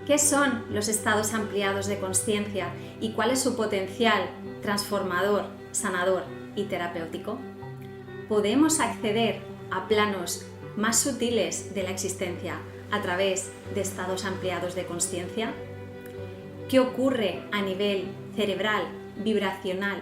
¿Qué son los estados ampliados de consciencia y cuál es su potencial transformador, sanador y terapéutico? ¿Podemos acceder a planos más sutiles de la existencia a través de estados ampliados de consciencia? ¿Qué ocurre a nivel cerebral, vibracional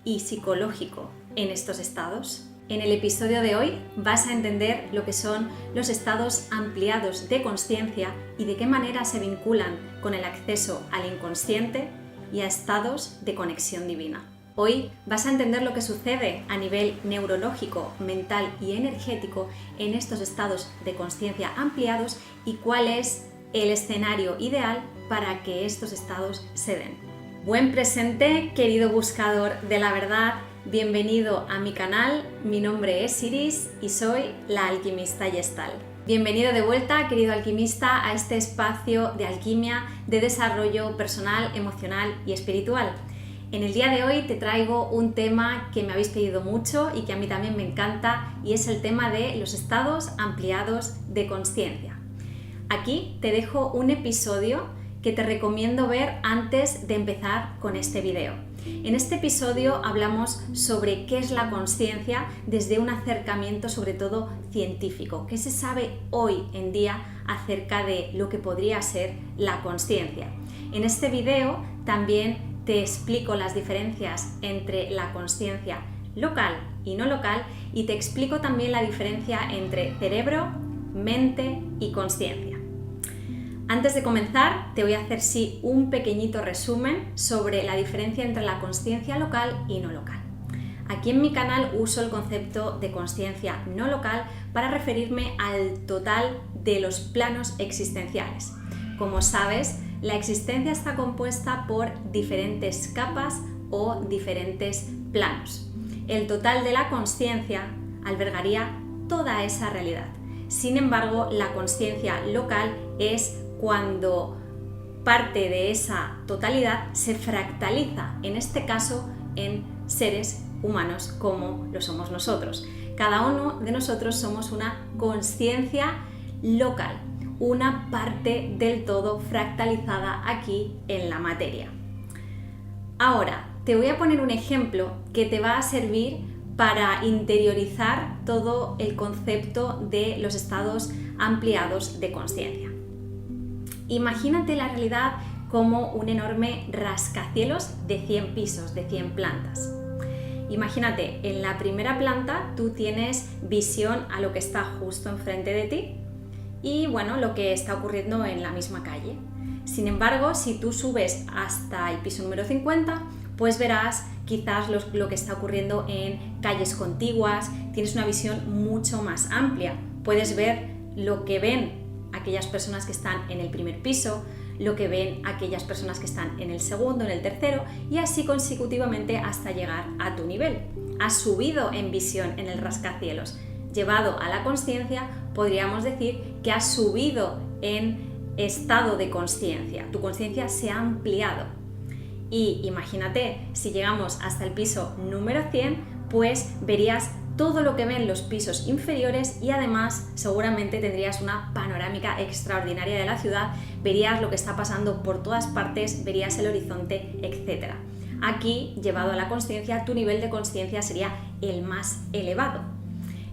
y psicológico en estos estados? En el episodio de hoy vas a entender lo que son los estados ampliados de consciencia y de qué manera se vinculan con el acceso al inconsciente y a estados de conexión divina. Hoy vas a entender lo que sucede a nivel neurológico, mental y energético en estos estados de consciencia ampliados y cuál es el escenario ideal para que estos estados se den. Buen presente, querido buscador de la verdad. Bienvenido a mi canal, mi nombre es Iris y soy la alquimista Gestal. Bienvenido de vuelta, querido alquimista, a este espacio de alquimia, de desarrollo personal, emocional y espiritual. En el día de hoy te traigo un tema que me habéis pedido mucho y que a mí también me encanta, y es el tema de los estados ampliados de consciencia. Aquí te dejo un episodio que te recomiendo ver antes de empezar con este video. En este episodio hablamos sobre qué es la consciencia desde un acercamiento sobre todo científico. ¿Qué se sabe hoy en día acerca de lo que podría ser la consciencia? En este video también te explico las diferencias entre la consciencia local y no local, y te explico también la diferencia entre cerebro, mente y consciencia. Antes de comenzar, te voy a hacer un pequeñito resumen sobre la diferencia entre la consciencia local y no local. Aquí en mi canal uso el concepto de consciencia no local para referirme al total de los planos existenciales. Como sabes, la existencia está compuesta por diferentes capas o diferentes planos. El total de la consciencia albergaría toda esa realidad. Sin embargo, la consciencia local es cuando parte de esa totalidad se fractaliza, en este caso en seres humanos como lo somos nosotros. Cada uno de nosotros somos una consciencia local, una parte del todo fractalizada aquí en la materia. Ahora, te voy a poner un ejemplo que te va a servir para interiorizar todo el concepto de los estados ampliados de consciencia. Imagínate la realidad como un enorme rascacielos de 100 pisos, de 100 plantas. Imagínate, en la primera planta tú tienes visión a lo que está justo enfrente de ti y bueno, lo que está ocurriendo en la misma calle. Sin embargo, si tú subes hasta el piso número 50, pues verás quizás lo que está ocurriendo en calles contiguas, tienes una visión mucho más amplia. Puedes ver lo que ven aquellas personas que están en el primer piso, lo que ven aquellas personas que están en el segundo, en el tercero, y así consecutivamente hasta llegar a tu nivel. Has subido en visión en el rascacielos. Llevado a la consciencia, podríamos decir que has subido en estado de consciencia. Tu consciencia se ha ampliado. Y imagínate, si llegamos hasta el piso número 100, pues verías todo lo que ven los pisos inferiores y además seguramente tendrías una panorámica extraordinaria de la ciudad, verías lo que está pasando por todas partes, verías el horizonte, etc. Aquí, llevado a la consciencia, tu nivel de consciencia sería el más elevado.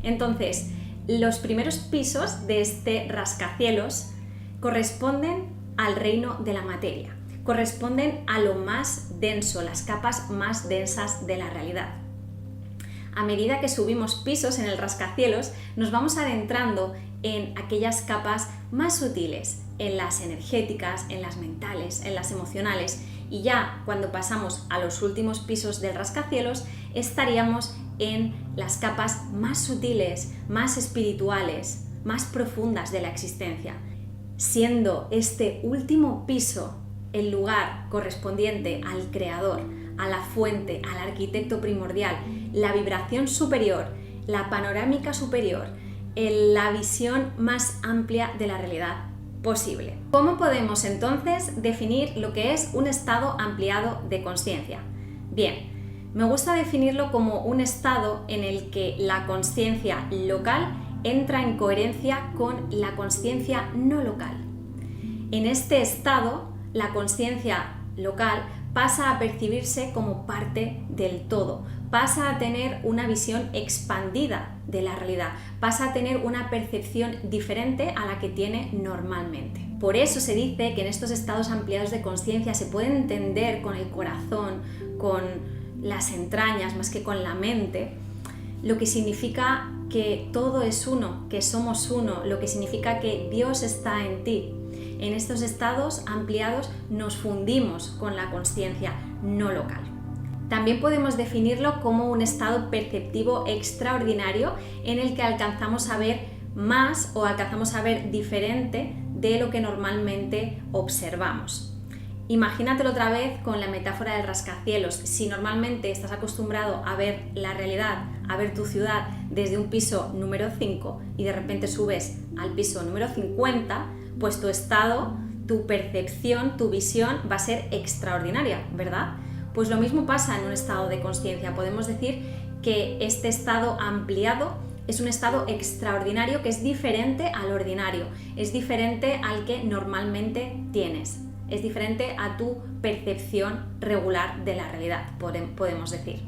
Entonces, los primeros pisos de este rascacielos corresponden al reino de la materia, corresponden a lo más denso, las capas más densas de la realidad. A medida que subimos pisos en el rascacielos, nos vamos adentrando en aquellas capas más sutiles, en las energéticas, en las mentales, en las emocionales, y ya cuando pasamos a los últimos pisos del rascacielos, estaríamos en las capas más sutiles, más espirituales, más profundas de la existencia, siendo este último piso el lugar correspondiente al creador, a la fuente, al arquitecto primordial, la vibración superior, la panorámica superior, la visión más amplia de la realidad posible. ¿Cómo podemos entonces definir lo que es un estado ampliado de consciencia? Bien, me gusta definirlo como un estado en el que la consciencia local entra en coherencia con la consciencia no local. En este estado, la consciencia local pasa a percibirse como parte del todo, pasa a tener una visión expandida de la realidad, pasa a tener una percepción diferente a la que tiene normalmente. Por eso se dice que en estos estados ampliados de consciencia se puede entender con el corazón, con las entrañas más que con la mente, lo que significa que todo es uno, que somos uno, lo que significa que Dios está en ti. En estos estados ampliados nos fundimos con la consciencia no local. También podemos definirlo como un estado perceptivo extraordinario en el que alcanzamos a ver más o alcanzamos a ver diferente de lo que normalmente observamos. Imagínatelo otra vez con la metáfora del rascacielos. Si normalmente estás acostumbrado a ver la realidad, a ver tu ciudad desde un piso número 5 y de repente subes al piso número 50, pues tu estado, tu percepción, tu visión va a ser extraordinaria, ¿verdad? Pues lo mismo pasa en un estado de consciencia. Podemos decir que este estado ampliado es un estado extraordinario que es diferente al ordinario, es diferente al que normalmente tienes. Es diferente a tu percepción regular de la realidad, podemos decir.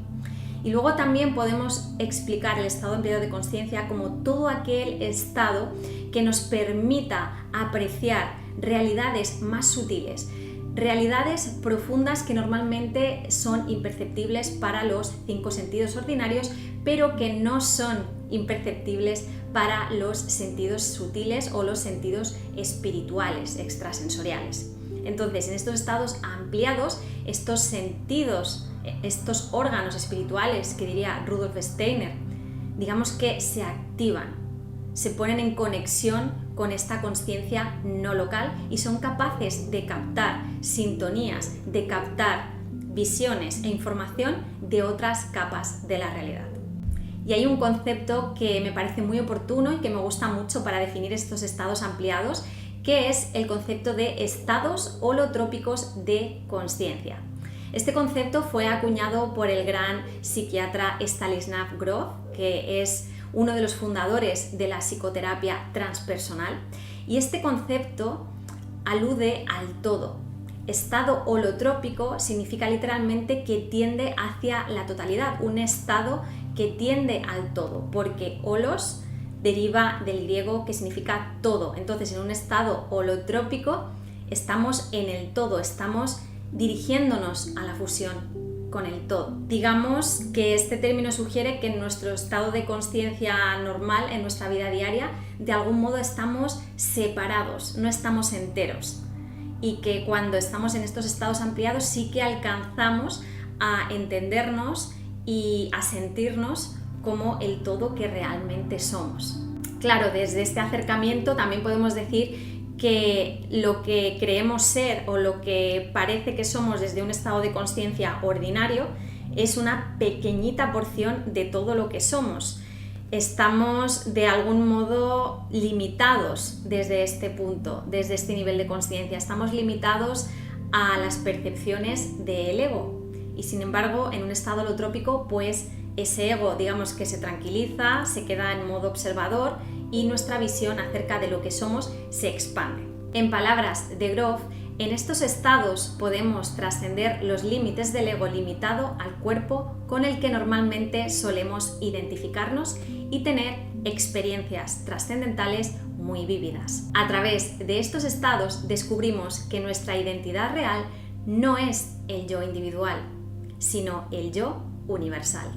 Y luego también podemos explicar el estado ampliado de consciencia como todo aquel estado que nos permita apreciar realidades más sutiles, realidades profundas que normalmente son imperceptibles para los 5 sentidos ordinarios, pero que no son imperceptibles para los sentidos sutiles o los sentidos espirituales, extrasensoriales. Entonces, en estos estados ampliados, estos sentidos, estos órganos espirituales, que diría Rudolf Steiner, digamos que se activan, se ponen en conexión con esta consciencia no local y son capaces de captar sintonías, de captar visiones e información de otras capas de la realidad. Y hay un concepto que me parece muy oportuno y que me gusta mucho para definir estos estados ampliados, que es el concepto de estados holotrópicos de consciencia. Este concepto fue acuñado por el gran psiquiatra Stanislav Grof, que es uno de los fundadores de la psicoterapia transpersonal, y este concepto alude al todo. Estado holotrópico significa literalmente que tiende hacia la totalidad, un estado que tiende al todo, porque holos deriva del griego que significa todo. Entonces, en un estado holotrópico estamos en el todo, estamos dirigiéndonos a la fusión con el todo. Digamos que este término sugiere que en nuestro estado de consciencia normal, en nuestra vida diaria, de algún modo estamos separados, no estamos enteros. Y que cuando estamos en estos estados ampliados sí que alcanzamos a entendernos y a sentirnos como el todo que realmente somos. Claro, desde este acercamiento también podemos decir que lo que creemos ser o lo que parece que somos desde un estado de consciencia ordinario es una pequeñita porción de todo lo que somos. Estamos de algún modo limitados desde este punto, desde este nivel de consciencia. Estamos limitados a las percepciones del ego y sin embargo en un estado holotrópico pues ese ego, digamos que se tranquiliza, se queda en modo observador y nuestra visión acerca de lo que somos se expande. En palabras de Grof, en estos estados podemos trascender los límites del ego limitado al cuerpo con el que normalmente solemos identificarnos y tener experiencias trascendentales muy vívidas. A través de estos estados descubrimos que nuestra identidad real no es el yo individual, sino el yo universal.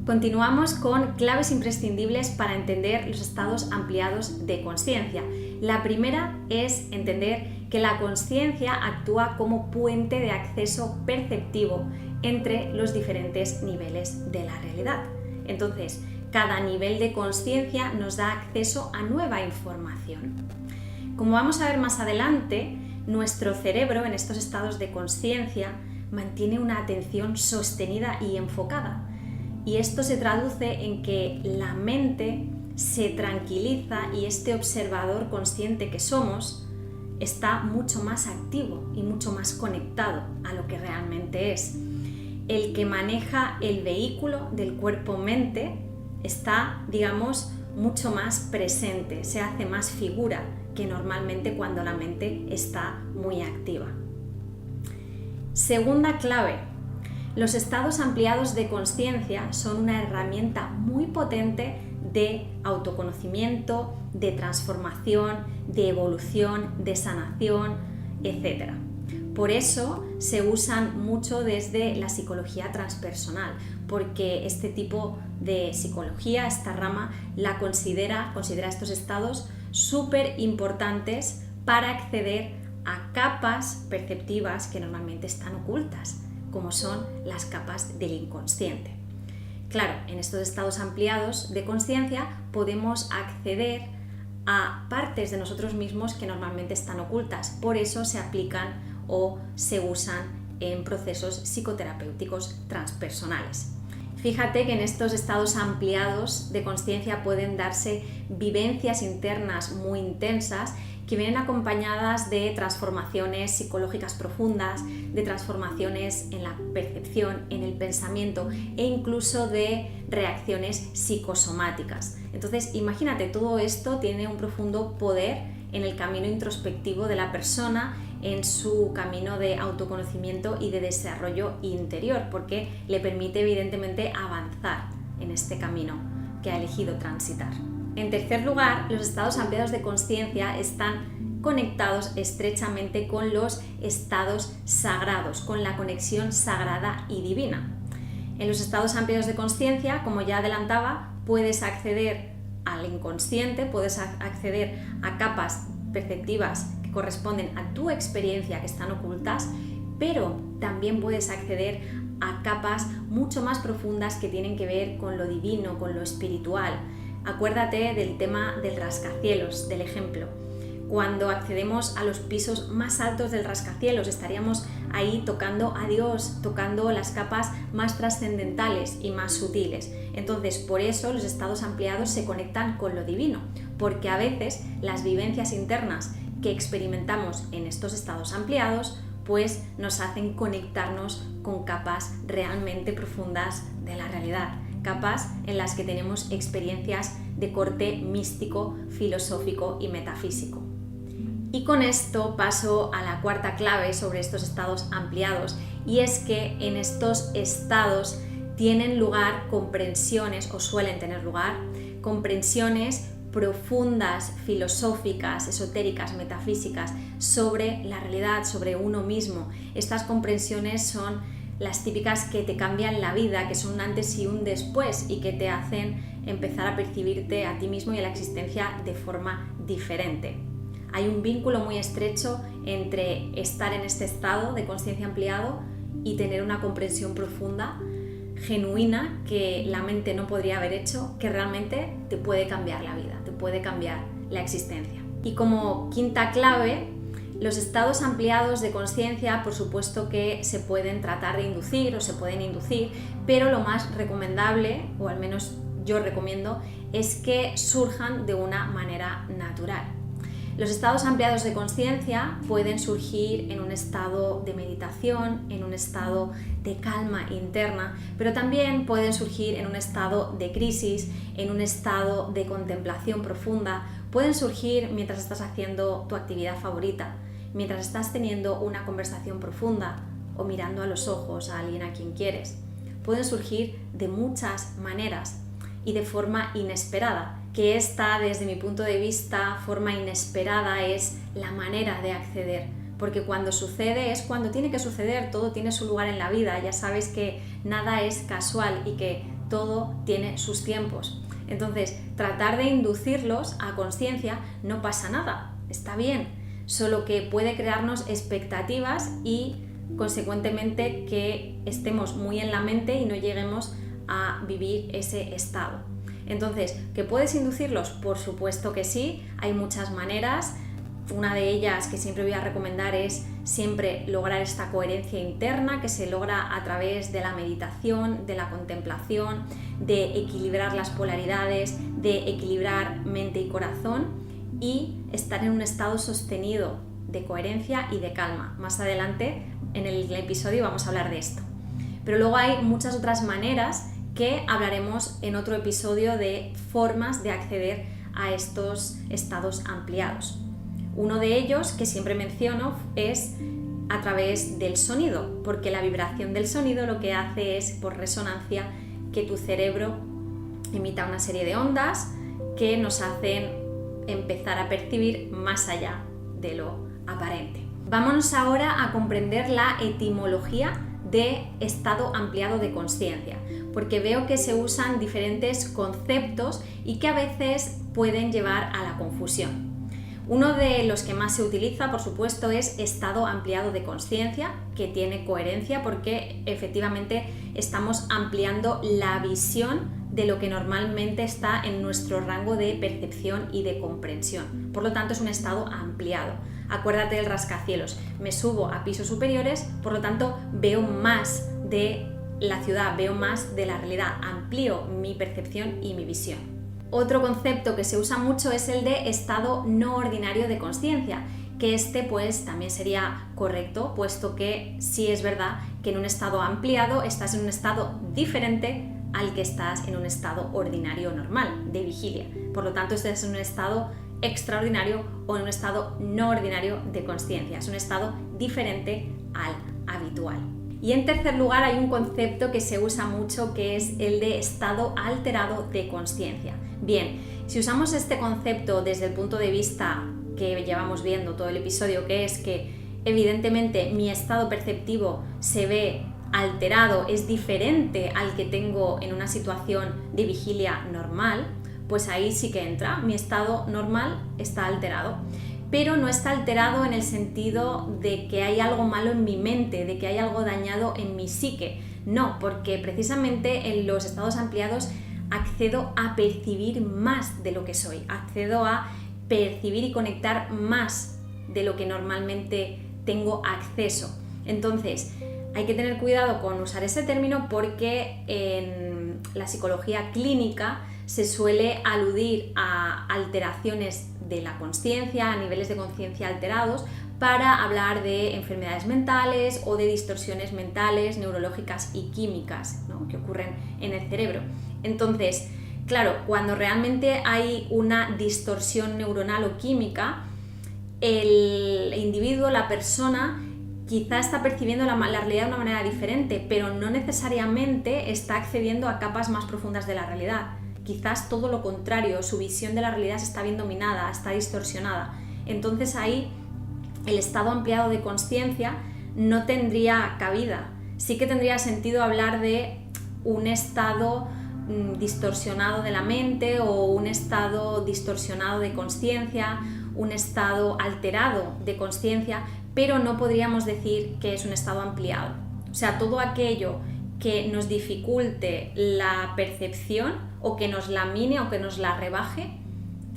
Continuamos con claves imprescindibles para entender los estados ampliados de consciencia. La primera es entender que la consciencia actúa como puente de acceso perceptivo entre los diferentes niveles de la realidad. Entonces, cada nivel de consciencia nos da acceso a nueva información. Como vamos a ver más adelante, nuestro cerebro en estos estados de consciencia mantiene una atención sostenida y enfocada. Y esto se traduce en que la mente se tranquiliza y este observador consciente que somos está mucho más activo y mucho más conectado a lo que realmente es. El que maneja el vehículo del cuerpo-mente está, digamos, mucho más presente, se hace más figura que normalmente cuando la mente está muy activa. Segunda clave, los estados ampliados de consciencia son una herramienta muy potente de autoconocimiento, de transformación, de evolución, de sanación, etc. Por eso se usan mucho desde la psicología transpersonal, porque este tipo de psicología, esta rama, considera estos estados súper importantes para acceder a capas perceptivas que normalmente están ocultas, como son las capas del inconsciente. Claro, en estos estados ampliados de consciencia podemos acceder a partes de nosotros mismos que normalmente están ocultas, por eso se aplican o se usan en procesos psicoterapéuticos transpersonales. Fíjate que en estos estados ampliados de consciencia pueden darse vivencias internas muy intensas que vienen acompañadas de transformaciones psicológicas profundas, de transformaciones en la percepción, en el pensamiento e incluso de reacciones psicosomáticas. Entonces, imagínate, todo esto tiene un profundo poder en el camino introspectivo de la persona, en su camino de autoconocimiento y de desarrollo interior, porque le permite evidentemente avanzar en este camino que ha elegido transitar. En tercer lugar, los estados ampliados de consciencia están conectados estrechamente con los estados sagrados, con la conexión sagrada y divina. En los estados ampliados de consciencia, como ya adelantaba, puedes acceder al inconsciente, puedes acceder a capas perceptivas que corresponden a tu experiencia que están ocultas, pero también puedes acceder a capas mucho más profundas que tienen que ver con lo divino, con lo espiritual. Acuérdate del tema del rascacielos, del ejemplo. Cuando accedemos a los pisos más altos del rascacielos, estaríamos ahí tocando a Dios, tocando las capas más trascendentales y más sutiles. Entonces, por eso los estados ampliados se conectan con lo divino, porque a veces las vivencias internas que experimentamos en estos estados ampliados, pues nos hacen conectarnos con capas realmente profundas de la realidad, capas en las que tenemos experiencias de corte místico, filosófico y metafísico. Y con esto paso a la cuarta clave sobre estos estados ampliados, y es que en estos estados tienen lugar comprensiones, o suelen tener lugar, comprensiones profundas, filosóficas, esotéricas, metafísicas, sobre la realidad, sobre uno mismo. Estas comprensiones son las típicas que te cambian la vida, que son un antes y un después y que te hacen empezar a percibirte a ti mismo y a la existencia de forma diferente. Hay un vínculo muy estrecho entre estar en este estado de conciencia ampliado y tener una comprensión profunda, genuina, que la mente no podría haber hecho, que realmente te puede cambiar la vida, te puede cambiar la existencia. Y como quinta clave, los estados ampliados de conciencia, por supuesto que se pueden tratar de inducir o se pueden inducir, pero lo más recomendable, o al menos yo recomiendo, es que surjan de una manera natural. Los estados ampliados de conciencia pueden surgir en un estado de meditación, en un estado de calma interna, pero también pueden surgir en un estado de crisis, en un estado de contemplación profunda, pueden surgir mientras estás haciendo tu actividad favorita, mientras estás teniendo una conversación profunda o mirando a los ojos a alguien a quien quieres. Pueden surgir de muchas maneras y de forma inesperada, que esta, desde mi punto de vista, forma inesperada es la manera de acceder, porque cuando sucede es cuando tiene que suceder, todo tiene su lugar en la vida, ya sabes que nada es casual y que todo tiene sus tiempos. Entonces, tratar de inducirlos a conciencia no pasa nada, está bien, solo que puede crearnos expectativas y, consecuentemente, que estemos muy en la mente y no lleguemos a vivir ese estado. Entonces, ¿que puedes inducirlos? Por supuesto que sí, hay muchas maneras. Una de ellas que siempre voy a recomendar es siempre lograr esta coherencia interna que se logra a través de la meditación, de la contemplación, de equilibrar las polaridades, de equilibrar mente y corazón y estar en un estado sostenido de coherencia y de calma. Más adelante en el episodio vamos a hablar de esto. Pero luego hay muchas otras maneras que hablaremos en otro episodio de formas de acceder a estos estados ampliados. Uno de ellos, que siempre menciono, es a través del sonido, porque la vibración del sonido lo que hace es, por resonancia, que tu cerebro emita una serie de ondas que nos hacen empezar a percibir más allá de lo aparente. Vámonos ahora a comprender la etimología de estado ampliado de consciencia, porque veo que se usan diferentes conceptos y que a veces pueden llevar a la confusión. Uno de los que más se utiliza, por supuesto, es estado ampliado de consciencia, que tiene coherencia porque efectivamente estamos ampliando la visión de lo que normalmente está en nuestro rango de percepción y de comprensión. Por lo tanto, es un estado ampliado. Acuérdate del rascacielos. Me subo a pisos superiores, por lo tanto, veo más de la ciudad, veo más de la realidad, amplío mi percepción y mi visión. Otro concepto que se usa mucho es el de estado no ordinario de consciencia, que pues también sería correcto, puesto que sí es verdad que en un estado ampliado estás en un estado diferente al que estás en un estado ordinario normal, de vigilia. Por lo tanto, estás en un estado extraordinario o en un estado no ordinario de consciencia. Es un estado diferente al habitual. Y en tercer lugar hay un concepto que se usa mucho, que es el de estado alterado de consciencia. Bien, si usamos este concepto desde el punto de vista que llevamos viendo todo el episodio, que es que evidentemente mi estado perceptivo se ve alterado, es diferente al que tengo en una situación de vigilia normal, pues ahí sí que entra, mi estado normal está alterado. Pero no está alterado en el sentido de que hay algo malo en mi mente, de que hay algo dañado en mi psique. No, porque precisamente en los estados ampliados accedo a percibir más de lo que soy, accedo a percibir y conectar más de lo que normalmente tengo acceso. Entonces, hay que tener cuidado con usar ese término porque en la psicología clínica se suele aludir a alteraciones de la consciencia, a niveles de conciencia alterados, para hablar de enfermedades mentales o de distorsiones mentales, neurológicas y químicas, ¿no?, que ocurren en el cerebro. Entonces, claro, cuando realmente hay una distorsión neuronal o química, el individuo, la persona, quizá está percibiendo la realidad de una manera diferente, pero no necesariamente está accediendo a capas más profundas de la realidad. Quizás todo lo contrario, su visión de la realidad se está viendo minada, está distorsionada. Entonces ahí el estado ampliado de consciencia no tendría cabida. Sí que tendría sentido hablar de un estado distorsionado de la mente o un estado distorsionado de consciencia, un estado alterado de consciencia, pero no podríamos decir que es un estado ampliado. O sea, todo aquello que nos dificulte la percepción o que nos la mine o que nos la rebaje,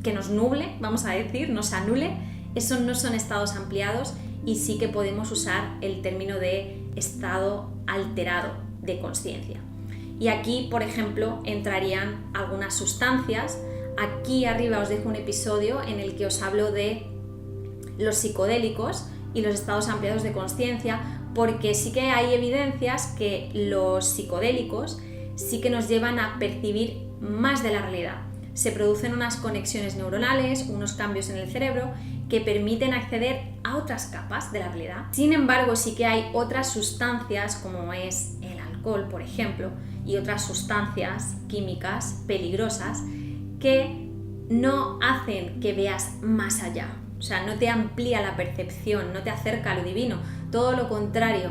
que nos nuble, vamos a decir, nos anule, esos no son estados ampliados y sí que podemos usar el término de estado alterado de consciencia. Y aquí, por ejemplo, entrarían algunas sustancias. Aquí arriba os dejo un episodio en el que os hablo de los psicodélicos y los estados ampliados de consciencia, porque sí que hay evidencias que los psicodélicos sí que nos llevan a percibir más de la realidad. Se producen unas conexiones neuronales, unos cambios en el cerebro que permiten acceder a otras capas de la realidad. Sin embargo, sí que hay otras sustancias, como es el alcohol, por ejemplo, y otras sustancias químicas peligrosas que no hacen que veas más allá. O sea, no te amplía la percepción, no te acerca a lo divino, todo lo contrario,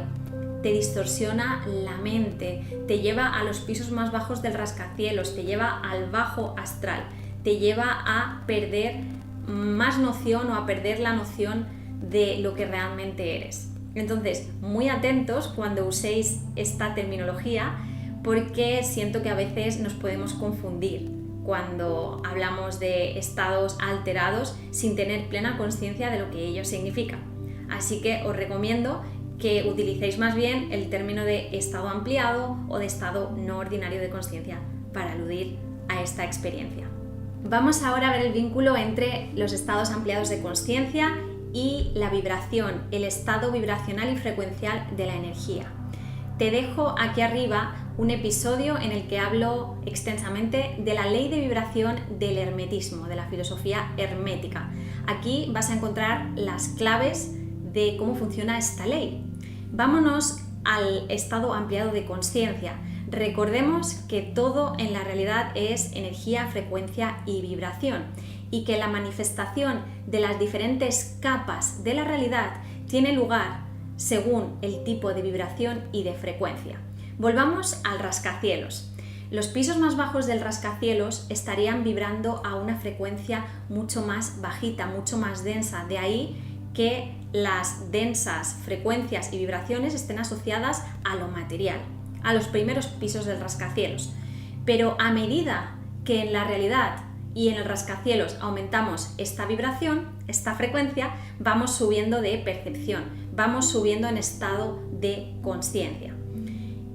te distorsiona la mente, te lleva a los pisos más bajos del rascacielos, te lleva al bajo astral, te lleva a perder más noción o a perder la noción de lo que realmente eres. Entonces, muy atentos cuando uséis esta terminología, porque siento que a veces nos podemos confundir cuando hablamos de estados alterados sin tener plena conciencia de lo que ello significa. Así que os recomiendo que utilicéis más bien el término de estado ampliado o de estado no ordinario de consciencia para aludir a esta experiencia. Vamos ahora a ver el vínculo entre los estados ampliados de consciencia y la vibración, el estado vibracional y frecuencial de la energía. Te dejo aquí arriba un episodio en el que hablo extensamente de la ley de vibración del hermetismo, de la filosofía hermética. Aquí vas a encontrar las claves de cómo funciona esta ley. Vámonos al estado ampliado de conciencia. Recordemos que todo en la realidad es energía, frecuencia y vibración, y que la manifestación de las diferentes capas de la realidad tiene lugar según el tipo de vibración y de frecuencia. Volvamos al rascacielos. Los pisos más bajos del rascacielos estarían vibrando a una frecuencia mucho más bajita, mucho más densa. De ahí que las densas frecuencias y vibraciones estén asociadas a lo material, a los primeros pisos del rascacielos. Pero a medida que en la realidad y en el rascacielos aumentamos esta vibración, esta frecuencia, vamos subiendo de percepción, vamos subiendo en estado de conciencia.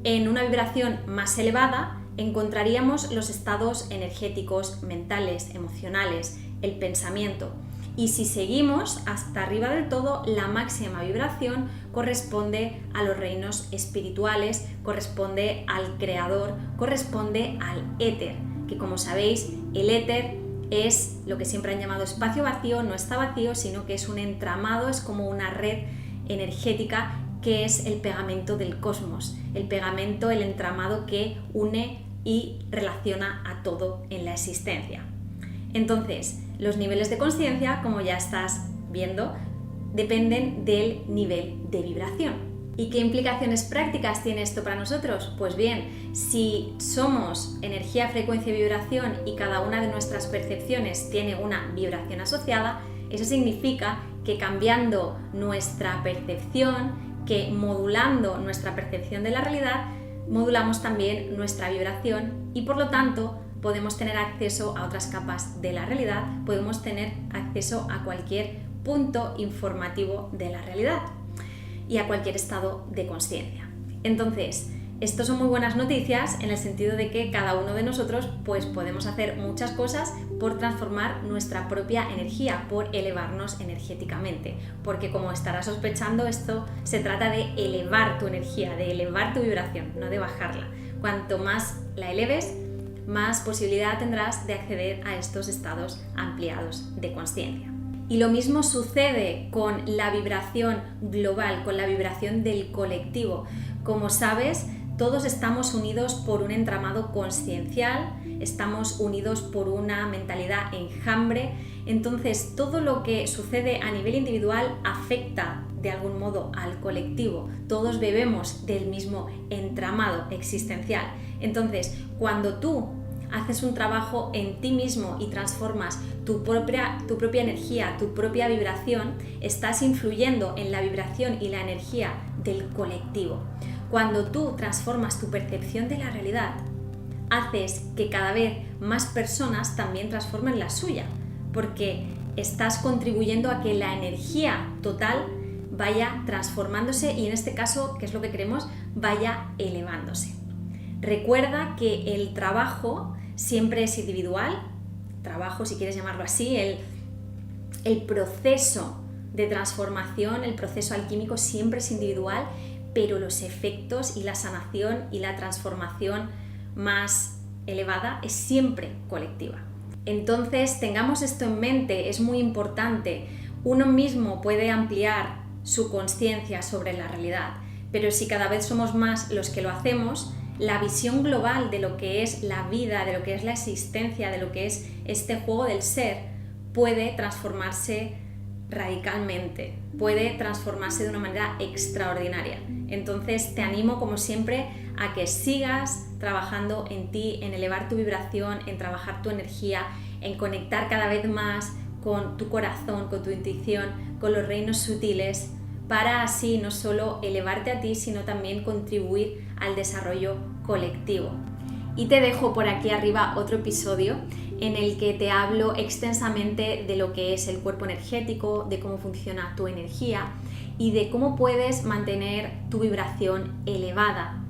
En una vibración más elevada encontraríamos los estados energéticos, mentales, emocionales, el pensamiento. Y si seguimos hasta arriba del todo, la máxima vibración corresponde a los reinos espirituales, corresponde al creador, corresponde al éter, que como sabéis, el éter es lo que siempre han llamado espacio vacío, no está vacío, sino que es un entramado, es como una red energética que es el pegamento del cosmos, el pegamento, el entramado que une y relaciona a todo en la existencia. Entonces, los niveles de conciencia, como ya estás viendo, dependen del nivel de vibración. ¿Y qué implicaciones prácticas tiene esto para nosotros? Pues bien, si somos energía, frecuencia y vibración y cada una de nuestras percepciones tiene una vibración asociada, eso significa que cambiando nuestra percepción, que modulando nuestra percepción de la realidad, modulamos también nuestra vibración y por lo tanto podemos tener acceso a otras capas de la realidad, podemos tener acceso a cualquier punto informativo de la realidad y a cualquier estado de conciencia. Entonces, esto son muy buenas noticias en el sentido de que cada uno de nosotros pues podemos hacer muchas cosas por transformar nuestra propia energía, por elevarnos energéticamente, porque como estarás sospechando, esto se trata de elevar tu energía, de elevar tu vibración, no de bajarla. Cuanto más la eleves, más posibilidad tendrás de acceder a estos estados ampliados de conciencia. Y lo mismo sucede con la vibración global, con la vibración del colectivo. Como sabes, todos estamos unidos por un entramado consciencial, estamos unidos por una mentalidad enjambre, entonces todo lo que sucede a nivel individual afecta de algún modo al colectivo, todos bebemos del mismo entramado existencial. Entonces, cuando tú haces un trabajo en ti mismo y transformas tu propia energía, tu propia vibración, estás influyendo en la vibración y la energía del colectivo. Cuando tú transformas tu percepción de la realidad, haces que cada vez más personas también transformen la suya, porque estás contribuyendo a que la energía total vaya transformándose y en este caso, que es lo que queremos, vaya elevándose. Recuerda que el trabajo siempre es individual, trabajo si quieres llamarlo así, el proceso de transformación, el proceso alquímico siempre es individual, pero los efectos y la sanación y la transformación más elevada es siempre colectiva. Entonces tengamos esto en mente, es muy importante. Uno mismo puede ampliar su conciencia sobre la realidad, pero si cada vez somos más los que lo hacemos, la visión global de lo que es la vida, de lo que es la existencia, de lo que es este juego del ser, puede transformarse radicalmente, puede transformarse de una manera extraordinaria. Entonces te animo como siempre a que sigas trabajando en ti, en elevar tu vibración, en trabajar tu energía, en conectar cada vez más con tu corazón, con tu intuición, con los reinos sutiles, para así no solo elevarte a ti, sino también contribuir al desarrollo colectivo. Y te dejo por aquí arriba otro episodio en el que te hablo extensamente de lo que es el cuerpo energético, de cómo funciona tu energía y de cómo puedes mantener tu vibración elevada,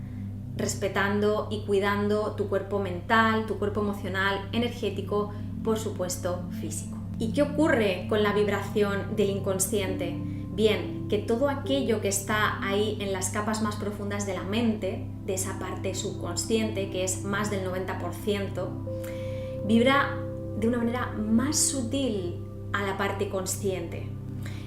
respetando y cuidando tu cuerpo mental, tu cuerpo emocional, energético, por supuesto físico. ¿Y qué ocurre con la vibración del inconsciente? Bien, que todo aquello que está ahí en las capas más profundas de la mente, de esa parte subconsciente, que es más del 90%, vibra de una manera más sutil a la parte consciente.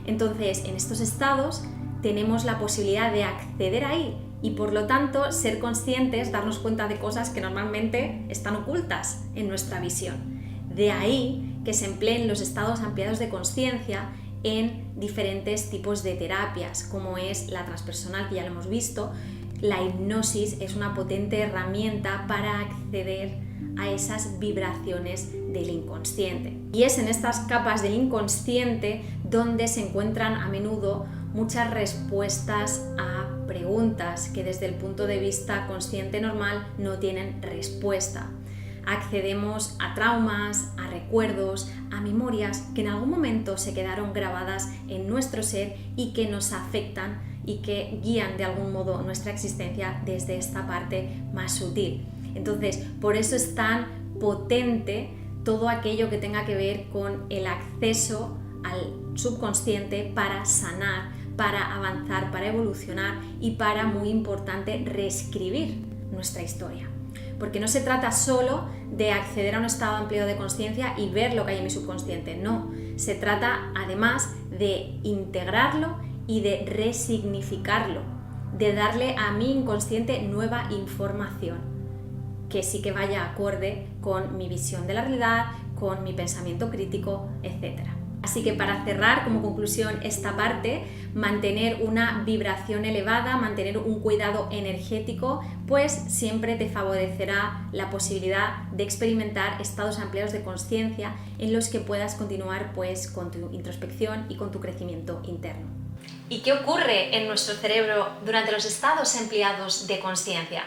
Entonces, en estos estados tenemos la posibilidad de acceder ahí y por lo tanto ser conscientes, darnos cuenta de cosas que normalmente están ocultas en nuestra visión. De ahí que se empleen los estados ampliados de conciencia en diferentes tipos de terapias, como es la transpersonal, que ya lo hemos visto. La hipnosis es una potente herramienta para acceder a esas vibraciones del inconsciente. Y es en estas capas del inconsciente donde se encuentran a menudo muchas respuestas a preguntas que desde el punto de vista consciente normal no tienen respuesta. Accedemos a traumas, a recuerdos, a memorias que en algún momento se quedaron grabadas en nuestro ser y que nos afectan y que guían de algún modo nuestra existencia desde esta parte más sutil. Entonces, por eso es tan potente todo aquello que tenga que ver con el acceso al subconsciente para sanar, para avanzar, para evolucionar y para, muy importante, reescribir nuestra historia. Porque no se trata solo de acceder a un estado ampliado de conciencia y ver lo que hay en mi subconsciente, no. Se trata además de integrarlo y de resignificarlo, de darle a mi inconsciente nueva información, que sí que vaya acorde con mi visión de la realidad, con mi pensamiento crítico, etc. Así que para cerrar como conclusión esta parte, mantener una vibración elevada, mantener un cuidado energético, pues siempre te favorecerá la posibilidad de experimentar estados ampliados de conciencia en los que puedas continuar pues con tu introspección y con tu crecimiento interno. ¿Y qué ocurre en nuestro cerebro durante los estados ampliados de conciencia?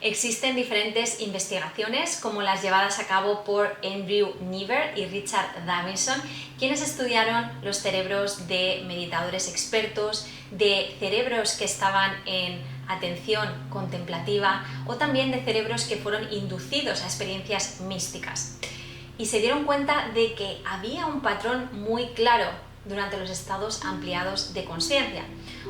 Existen diferentes investigaciones, como las llevadas a cabo por Andrew Never y Richard Davidson, quienes estudiaron los cerebros de meditadores expertos, de cerebros que estaban en atención contemplativa o también de cerebros que fueron inducidos a experiencias místicas. Y se dieron cuenta de que había un patrón muy claro durante los estados ampliados de conciencia.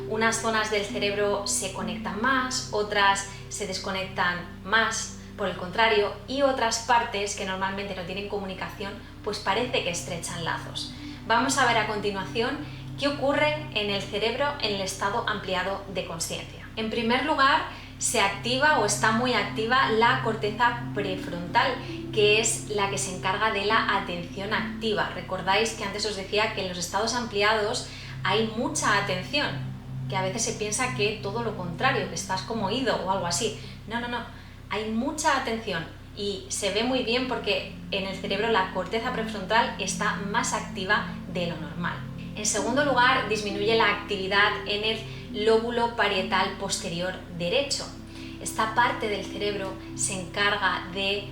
Unas zonas del cerebro se conectan más, otras se desconectan más, por el contrario, y otras partes que normalmente no tienen comunicación, pues parece que estrechan lazos. Vamos a ver a continuación qué ocurre en el cerebro en el estado ampliado de conciencia. En primer lugar, se activa o está muy activa la corteza prefrontal, que es la que se encarga de la atención activa. Recordáis que antes os decía que en los estados ampliados hay mucha atención, que a veces se piensa que todo lo contrario, que estás como oído o algo así. No, hay mucha atención y se ve muy bien porque en el cerebro la corteza prefrontal está más activa de lo normal. En segundo lugar, disminuye la actividad en el lóbulo parietal posterior derecho. Esta parte del cerebro se encarga de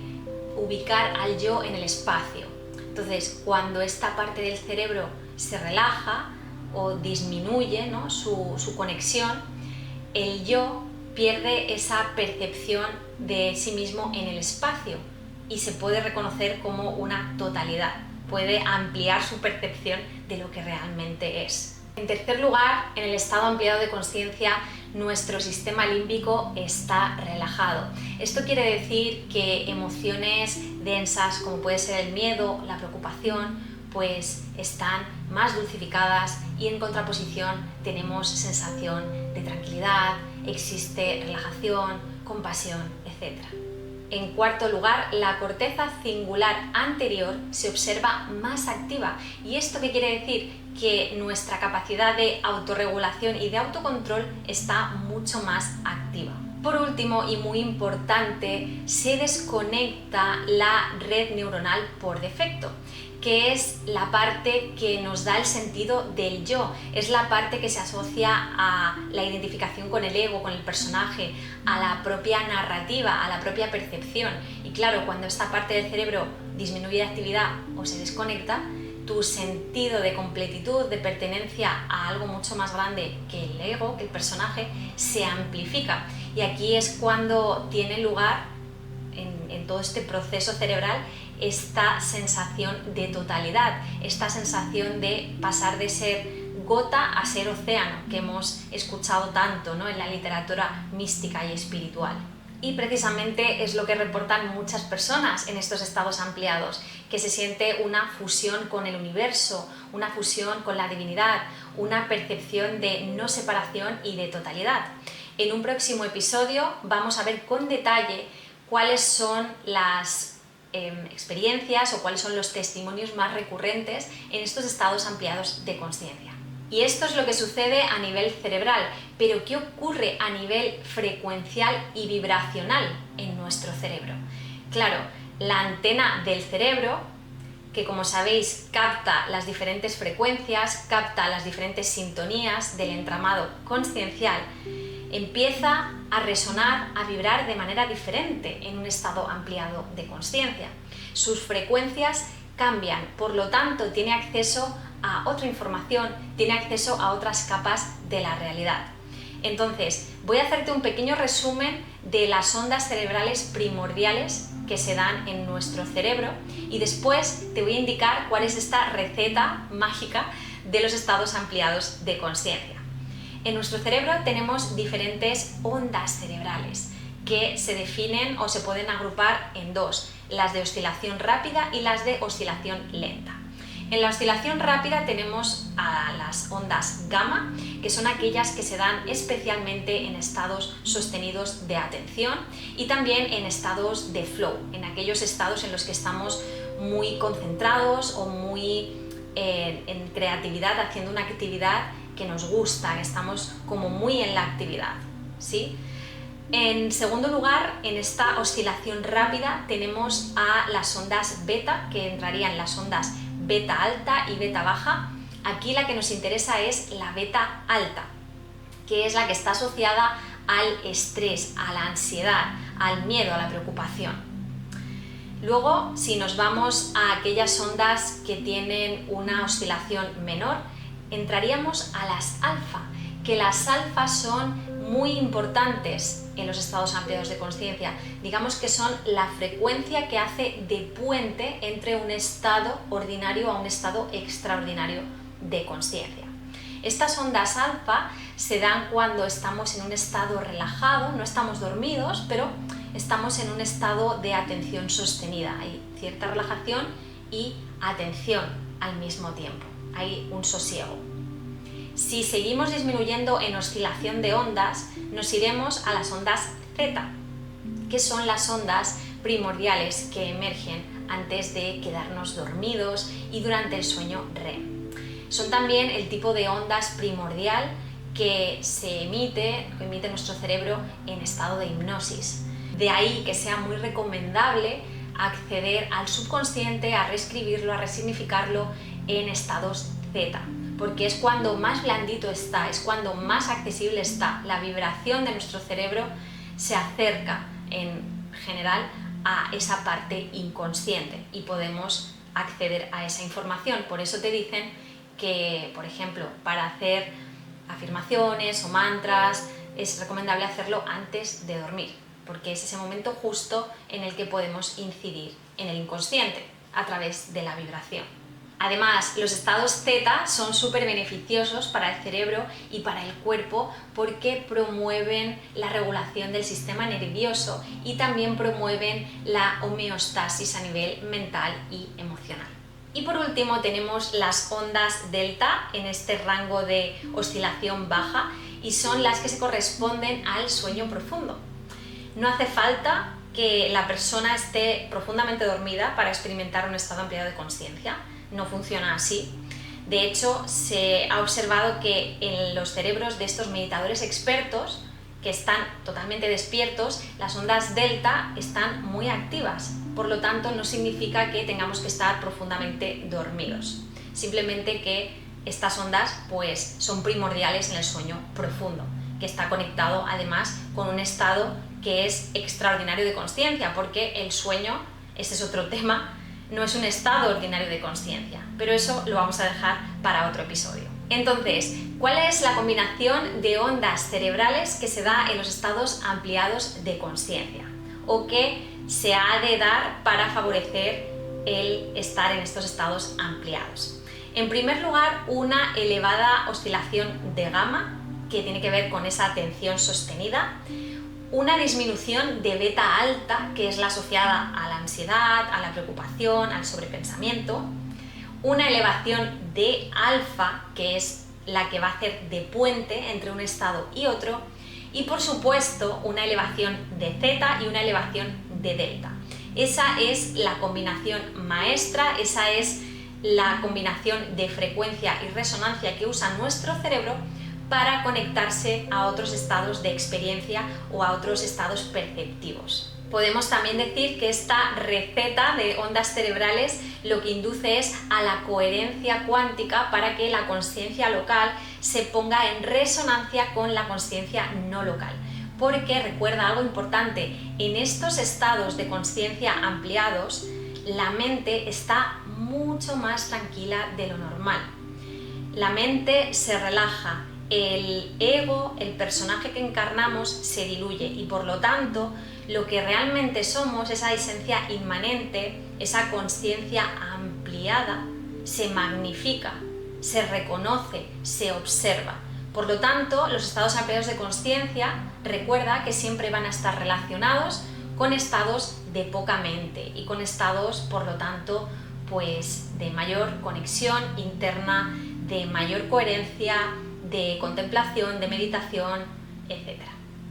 ubicar al yo en el espacio. Entonces, cuando esta parte del cerebro se relaja o disminuye, ¿no?, su conexión, el yo pierde esa percepción de sí mismo en el espacio y se puede reconocer como una totalidad. Puede ampliar su percepción de lo que realmente es. En tercer lugar, en el estado ampliado de conciencia, nuestro sistema límbico está relajado. Esto quiere decir que emociones densas, como puede ser el miedo, la preocupación, pues están más dulcificadas y en contraposición tenemos sensación de tranquilidad, existe relajación, compasión, etc. En cuarto lugar, la corteza cingular anterior se observa más activa. ¿Y esto qué quiere decir? Que nuestra capacidad de autorregulación y de autocontrol está mucho más activa. Por último, y muy importante, se desconecta la red neuronal por defecto, que es la parte que nos da el sentido del yo, es la parte que se asocia a la identificación con el ego, con el personaje, a la propia narrativa, a la propia percepción. Y claro, cuando esta parte del cerebro disminuye de actividad o se desconecta, tu sentido de completitud, de pertenencia a algo mucho más grande que el ego, que el personaje, se amplifica. Y aquí es cuando tiene lugar, en todo este proceso cerebral, esta sensación de totalidad, esta sensación de pasar de ser gota a ser océano, que hemos escuchado tanto, ¿no?, en la literatura mística y espiritual. Y precisamente es lo que reportan muchas personas en estos estados ampliados, que se siente una fusión con el universo, una fusión con la divinidad, una percepción de no separación y de totalidad. En un próximo episodio vamos a ver con detalle cuáles son las experiencias o cuáles son los testimonios más recurrentes en estos estados ampliados de conciencia. Y esto es lo que sucede a nivel cerebral, pero ¿qué ocurre a nivel frecuencial y vibracional en nuestro cerebro? Claro, la antena del cerebro, que como sabéis capta las diferentes frecuencias, capta las diferentes sintonías del entramado consciencial, empieza a resonar, a vibrar de manera diferente en un estado ampliado de conciencia. Sus frecuencias cambian, por lo tanto tiene acceso a otra información, tiene acceso a otras capas de la realidad. Entonces, voy a hacerte un pequeño resumen de las ondas cerebrales primordiales que se dan en nuestro cerebro y después te voy a indicar cuál es esta receta mágica de los estados ampliados de conciencia. En nuestro cerebro tenemos diferentes ondas cerebrales que se definen o se pueden agrupar en dos, las de oscilación rápida y las de oscilación lenta. En la oscilación rápida tenemos a las ondas gamma, que son aquellas que se dan especialmente en estados sostenidos de atención y también en estados de flow, en aquellos estados en los que estamos muy concentrados o muy en creatividad, haciendo una actividad que nos gusta, que estamos como muy en la actividad, ¿sí? En segundo lugar, en esta oscilación rápida tenemos a las ondas beta, que entrarían las ondas beta alta y beta baja. Aquí la que nos interesa es la beta alta, que es la que está asociada al estrés, a la ansiedad, al miedo, a la preocupación. Luego, si nos vamos a aquellas ondas que tienen una oscilación menor, entraríamos a las alfa, que las alfas son muy importantes en los estados ampliados de conciencia. Digamos que son la frecuencia que hace de puente entre un estado ordinario a un estado extraordinario de conciencia. Estas ondas alfa se dan cuando estamos en un estado relajado, no estamos dormidos, pero estamos en un estado de atención sostenida. Hay cierta relajación y atención al mismo tiempo. Hay un sosiego. Si seguimos disminuyendo en oscilación de ondas, nos iremos a las ondas Z, que son las ondas primordiales que emergen antes de quedarnos dormidos y durante el sueño REM. Son también el tipo de ondas primordial que emite nuestro cerebro en estado de hipnosis. De ahí que sea muy recomendable acceder al subconsciente, a reescribirlo, a resignificarlo en estados Z, porque es cuando más blandito está, es cuando más accesible está. La vibración de nuestro cerebro se acerca en general a esa parte inconsciente y podemos acceder a esa información. Por eso te dicen que, por ejemplo, para hacer afirmaciones o mantras es recomendable hacerlo antes de dormir, porque es ese momento justo en el que podemos incidir en el inconsciente a través de la vibración. Además, los estados Z son súper beneficiosos para el cerebro y para el cuerpo porque promueven la regulación del sistema nervioso y también promueven la homeostasis a nivel mental y emocional. Y por último tenemos las ondas delta en este rango de oscilación baja y son las que se corresponden al sueño profundo. No hace falta que la persona esté profundamente dormida para experimentar un estado ampliado de conciencia. No funciona así. De hecho, se ha observado que en los cerebros de estos meditadores expertos, que están totalmente despiertos, las ondas delta están muy activas. Por lo tanto, no significa que tengamos que estar profundamente dormidos. Simplemente que estas ondas pues, son primordiales en el sueño profundo, que está conectado además con un estado que es extraordinario de conciencia, porque el sueño, este es otro tema, no es un estado ordinario de conciencia, pero eso lo vamos a dejar para otro episodio. Entonces, ¿cuál es la combinación de ondas cerebrales que se da en los estados ampliados de conciencia? ¿O que se ha de dar para favorecer el estar en estos estados ampliados? En primer lugar, una elevada oscilación de gamma, que tiene que ver con esa atención sostenida, una disminución de beta alta, que es la asociada a la ansiedad, a la preocupación, al sobrepensamiento, una elevación de alfa, que es la que va a hacer de puente entre un estado y otro, y por supuesto una elevación de zeta y una elevación de delta. Esa es la combinación maestra, esa es la combinación de frecuencia y resonancia que usa nuestro cerebro para conectarse a otros estados de experiencia o a otros estados perceptivos. Podemos también decir que esta receta de ondas cerebrales lo que induce es a la coherencia cuántica para que la consciencia local se ponga en resonancia con la consciencia no local. Porque recuerda algo importante, en estos estados de consciencia ampliados, la mente está mucho más tranquila de lo normal. La mente se relaja, el ego, el personaje que encarnamos, se diluye y por lo tanto lo que realmente somos, esa esencia inmanente, esa consciencia ampliada, se magnifica, se reconoce, se observa. Por lo tanto, los estados ampliados de consciencia, recuerda que siempre van a estar relacionados con estados de poca mente y con estados, por lo tanto, pues de mayor conexión interna, de mayor coherencia, de contemplación, de meditación, etc.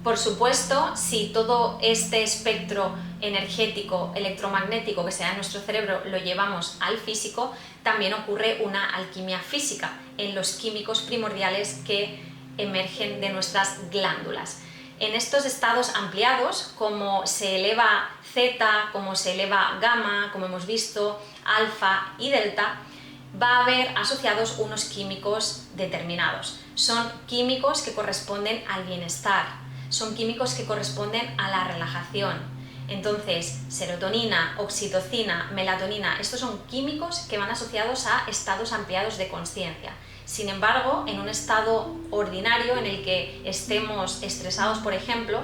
Por supuesto, si todo este espectro energético, electromagnético que se da en nuestro cerebro lo llevamos al físico, también ocurre una alquimia física en los químicos primordiales que emergen de nuestras glándulas. En estos estados ampliados, como se eleva zeta, como se eleva gamma, como hemos visto, alfa y delta, va a haber asociados unos químicos determinados. Son químicos que corresponden al bienestar, son químicos que corresponden a la relajación. Entonces, serotonina, oxitocina, melatonina, estos son químicos que van asociados a estados ampliados de consciencia. Sin embargo, en un estado ordinario en el que estemos estresados, por ejemplo,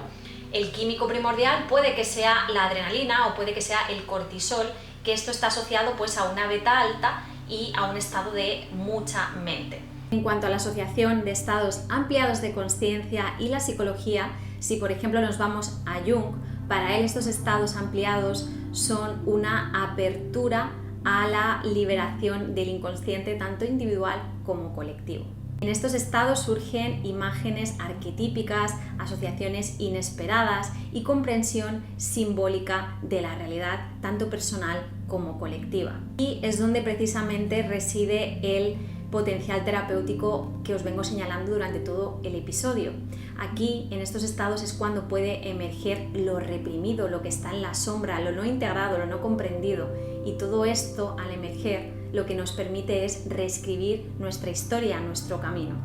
el químico primordial puede que sea la adrenalina o puede que sea el cortisol, que esto está asociado pues a una beta alta y a un estado de mucha mente. En cuanto a la asociación de estados ampliados de consciencia y la psicología, si por ejemplo nos vamos a Jung, para él estos estados ampliados son una apertura a la liberación del inconsciente tanto individual como colectivo. En estos estados surgen imágenes arquetípicas, asociaciones inesperadas y comprensión simbólica de la realidad, tanto personal como colectiva. Y es donde precisamente reside el potencial terapéutico que os vengo señalando durante todo el episodio. Aquí, en estos estados, es cuando puede emerger lo reprimido, lo que está en la sombra, lo no integrado, lo no comprendido. Y todo esto, al emerger, lo que nos permite es reescribir nuestra historia, nuestro camino,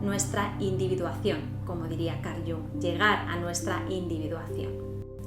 nuestra individuación, como diría Carl Jung, llegar a nuestra individuación.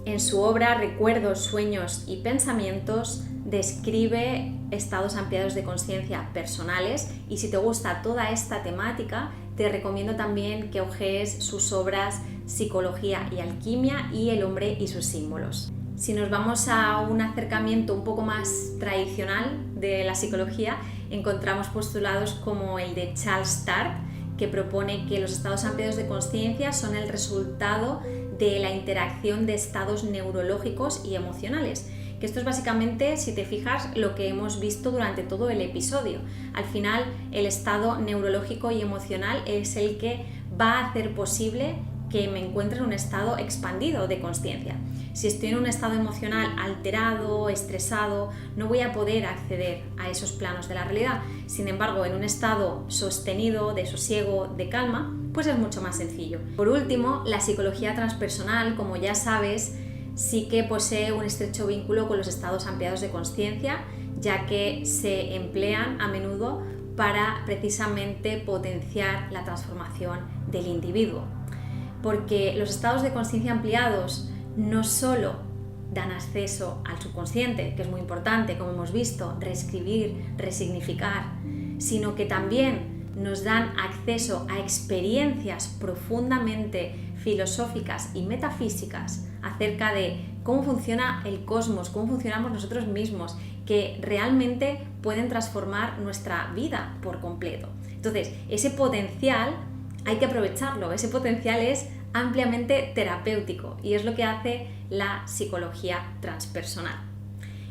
En su obra Recuerdos, Sueños y Pensamientos describe estados ampliados de consciencia personales y si te gusta toda esta temática te recomiendo también que hojees sus obras Psicología y Alquimia y El hombre y sus símbolos. Si nos vamos a un acercamiento un poco más tradicional de la psicología, encontramos postulados como el de Charles Sturt, que propone que los estados ampliados de consciencia son el resultado de la interacción de estados neurológicos y emocionales. Que esto es básicamente, si te fijas, lo que hemos visto durante todo el episodio. Al final, el estado neurológico y emocional es el que va a hacer posible que me encuentre en un estado expandido de consciencia. Si estoy en un estado emocional alterado, estresado, no voy a poder acceder a esos planos de la realidad. Sin embargo, en un estado sostenido, de sosiego, de calma, pues es mucho más sencillo. Por último, la psicología transpersonal, como ya sabes, sí que posee un estrecho vínculo con los estados ampliados de consciencia, ya que se emplean a menudo para precisamente potenciar la transformación del individuo. Porque los estados de consciencia ampliados no solo dan acceso al subconsciente, que es muy importante, como hemos visto, reescribir, resignificar, sino que también nos dan acceso a experiencias profundamente filosóficas y metafísicas acerca de cómo funciona el cosmos, cómo funcionamos nosotros mismos, que realmente pueden transformar nuestra vida por completo. Entonces, ese potencial hay que aprovecharlo, ese potencial es ampliamente terapéutico y es lo que hace la psicología transpersonal.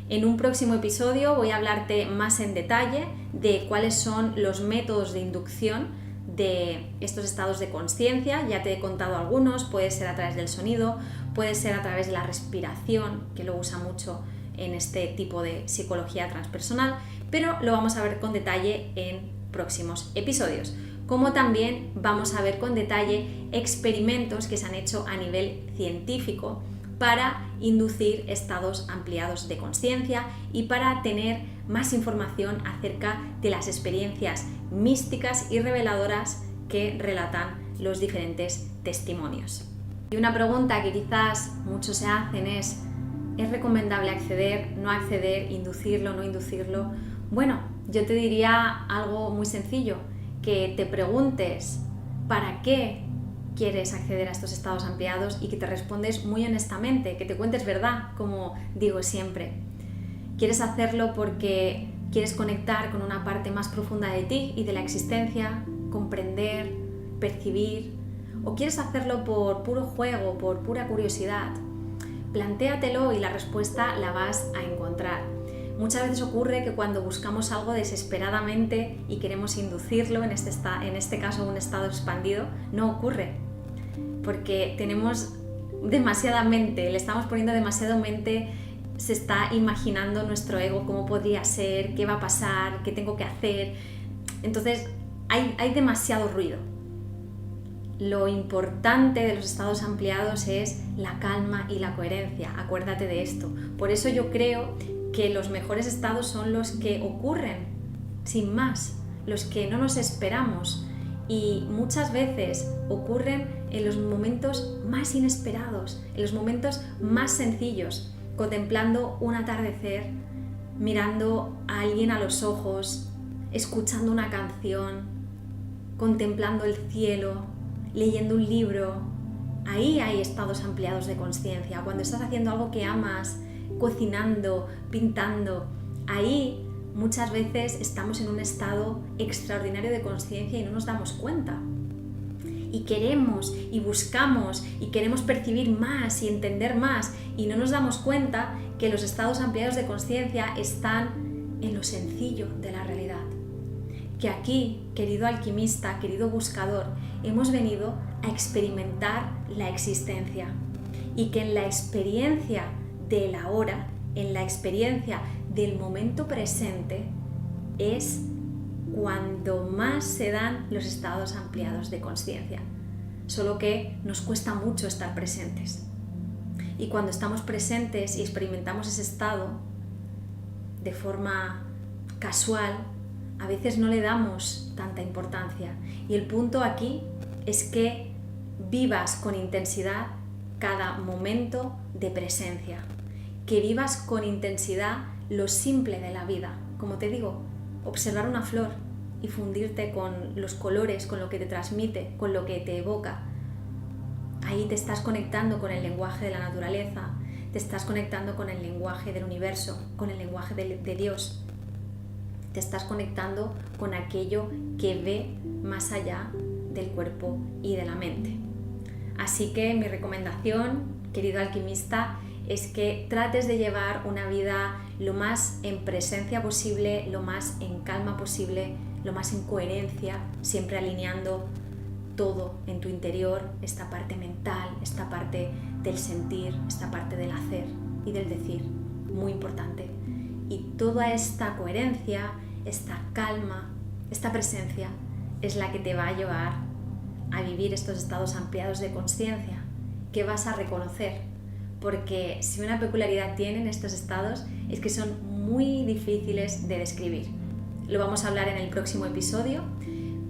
En un próximo episodio voy a hablarte más en detalle de cuáles son los métodos de inducción de estos estados de conciencia. Ya te he contado algunos, puede ser a través del sonido, puede ser a través de la respiración, que lo usa mucho en este tipo de psicología transpersonal, pero lo vamos a ver con detalle en próximos episodios. Como también vamos a ver con detalle experimentos que se han hecho a nivel científico para inducir estados ampliados de conciencia y para tener más información acerca de las experiencias místicas y reveladoras que relatan los diferentes testimonios. Y una pregunta que quizás muchos se hacen ¿es recomendable acceder, no acceder, inducirlo, no inducirlo? Bueno, yo te diría algo muy sencillo, que te preguntes ¿para qué quieres acceder a estos estados ampliados? Y que te respondes muy honestamente, que te cuentes verdad, como digo siempre. ¿Quieres hacerlo porque quieres conectar con una parte más profunda de ti y de la existencia, comprender, percibir? ¿O quieres hacerlo por puro juego, por pura curiosidad? Plantéatelo y la respuesta la vas a encontrar. Muchas veces ocurre que cuando buscamos algo desesperadamente y queremos inducirlo, en este caso un estado expandido, no ocurre. Porque tenemos demasiada mente, le estamos poniendo demasiado mente, se está imaginando nuestro ego cómo podría ser, qué va a pasar, qué tengo que hacer. Entonces hay demasiado ruido. Lo importante de los estados ampliados es la calma y la coherencia, acuérdate de esto. Por eso yo creo que los mejores estados son los que ocurren sin más, los que no nos esperamos y muchas veces ocurren en los momentos más inesperados, en los momentos más sencillos, contemplando un atardecer, mirando a alguien a los ojos, escuchando una canción, contemplando el cielo, leyendo un libro. Ahí hay estados ampliados de conciencia, cuando estás haciendo algo que amas, cocinando, pintando. Ahí muchas veces estamos en un estado extraordinario de conciencia y no nos damos cuenta. Y queremos y buscamos y queremos percibir más y entender más y no nos damos cuenta que los estados ampliados de conciencia están en lo sencillo de la realidad. Que aquí, querido alquimista, querido buscador, hemos venido a experimentar la existencia y que en la experiencia del ahora, en la experiencia del momento presente, es cuando más se dan los estados ampliados de conciencia. Solo que nos cuesta mucho estar presentes. Y cuando estamos presentes y experimentamos ese estado de forma casual, a veces no le damos tanta importancia. Y el punto aquí es que vivas con intensidad cada momento de presencia. Que vivas con intensidad lo simple de la vida. Como te digo, observar una flor y fundirte con los colores, con lo que te transmite, con lo que te evoca. Ahí te estás conectando con el lenguaje de la naturaleza, te estás conectando con el lenguaje del universo, con el lenguaje de Dios. Te estás conectando con aquello que ve más allá del cuerpo y de la mente. Así que mi recomendación, querido alquimista, es que trates de llevar una vida lo más en presencia posible, lo más en calma posible, lo más en coherencia, siempre alineando todo en tu interior, esta parte mental, esta parte del sentir, esta parte del hacer y del decir, muy importante. Y toda esta coherencia, esta calma, esta presencia es la que te va a llevar a vivir estos estados ampliados de conciencia que vas a reconocer. Porque si una peculiaridad tienen estos estados es que son muy difíciles de describir. Lo vamos a hablar en el próximo episodio,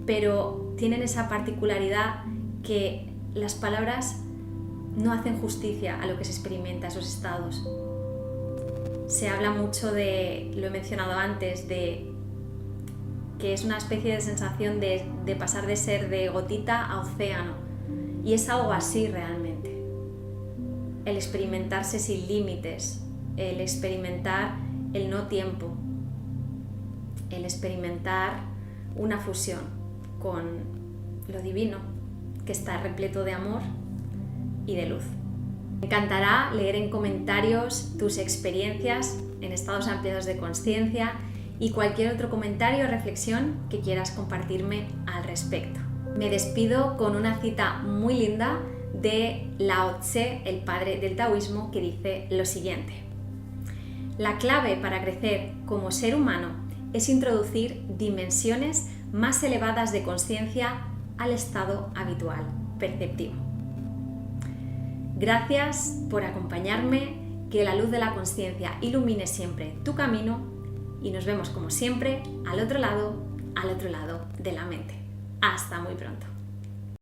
pero tienen esa particularidad que las palabras no hacen justicia a lo que se experimenta esos estados. Se habla mucho de, lo he mencionado antes, de que es una especie de sensación de pasar de ser de gotita a océano. Y es algo así realmente. El experimentarse sin límites, el experimentar el no tiempo, el experimentar una fusión con lo divino, que está repleto de amor y de luz. Me encantará leer en comentarios tus experiencias en estados ampliados de consciencia y cualquier otro comentario o reflexión que quieras compartirme al respecto. Me despido con una cita muy linda de Lao Tse, el padre del taoísmo, que dice lo siguiente: la clave para crecer como ser humano es introducir dimensiones más elevadas de consciencia al estado habitual, perceptivo. Gracias por acompañarme, que la luz de la consciencia ilumine siempre tu camino y nos vemos como siempre al otro lado de la mente. Hasta muy pronto.